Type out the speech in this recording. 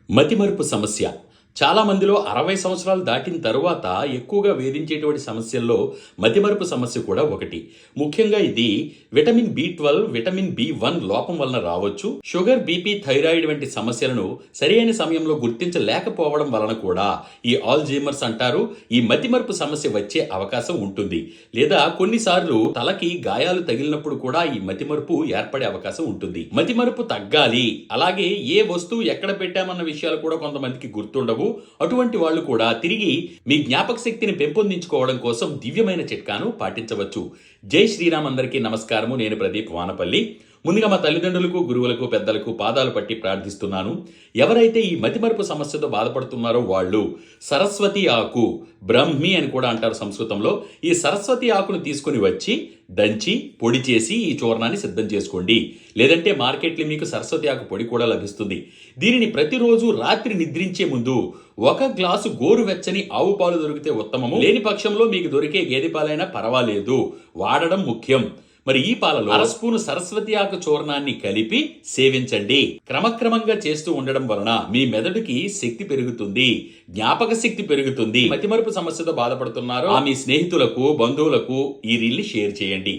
మతిమరుపు సమస్య చాలా మందిలో 60 సంవత్సరాలు దాటిన తరువాత ఎక్కువగా వేధించేటువంటి సమస్యల్లో మతిమరుపు సమస్య కూడా ఒకటి. ముఖ్యంగా ఇది విటమిన్ B12, విటమిన్ B1 లోపం వలన రావచ్చు. షుగర్, బీపీ, థైరాయిడ్ వంటి సమస్యలను సరైన సమయంలో గుర్తించలేకపోవడం వలన కూడా ఈ ఆల్జీమర్స్ అంటారు, ఈ మతిమరుపు సమస్య వచ్చే అవకాశం ఉంటుంది. లేదా కొన్నిసార్లు తలకి గాయాలు తగిలినప్పుడు కూడా ఈ మతిమరుపు ఏర్పడే అవకాశం ఉంటుంది. మతిమరుపు తగ్గాలి, అలాగే ఏ వస్తువు ఎక్కడ పెట్టామన్న విషయాలు కూడా కొంతమందికి గుర్తుండవు. అటువంటి వాళ్ళు కూడా తిరిగి మీ జ్ఞాపక శక్తిని పెంపొందించుకోవడం కోసం దివ్యమైన చిట్కాను పాటించవచ్చు. జై శ్రీరామ్. అందరికీ నమస్కారము. నేను ప్రదీప్ వానపల్లి. ముందుగా మా తల్లిదండ్రులకు, గురువులకు, పెద్దలకు పాదాలు పట్టి ప్రార్థిస్తున్నాను. ఎవరైతే ఈ మతిమరుపు సమస్యతో బాధపడుతున్నారో వాళ్ళు సరస్వతి ఆకు, బ్రహ్మి అని కూడా అంటారు సంస్కృతంలో, ఈ సరస్వతి ఆకును తీసుకుని వచ్చి దంచి పొడి చేసి ఈ చూర్ణాన్ని సిద్ధం చేసుకోండి. లేదంటే మార్కెట్లో మీకు సరస్వతి ఆకు పొడి కూడా లభిస్తుంది. దీనిని ప్రతిరోజు రాత్రి నిద్రించే ముందు 1 గ్లాసు గోరువెచ్చని ఆవు పాలు దొరికితే ఉత్తమము. లేని పక్షంలో మీకు దొరికే గేదె పాలైనా పర్వాలేదు, వాడడం ముఖ్యం. మరి ఈ పాలలో 1 స్పూను సరస్వతి ఆకు చూర్ణాన్ని కలిపి సేవించండి. క్రమక్రమంగా చేస్తూ ఉండడం వలన మీ మెదడుకి శక్తి పెరుగుతుంది, జ్ఞాపక శక్తి పెరుగుతుంది. మతిమరుపు సమస్యతో బాధపడుతున్నారో మీ స్నేహితులకు, బంధువులకు ఈ రీల్ని షేర్ చేయండి.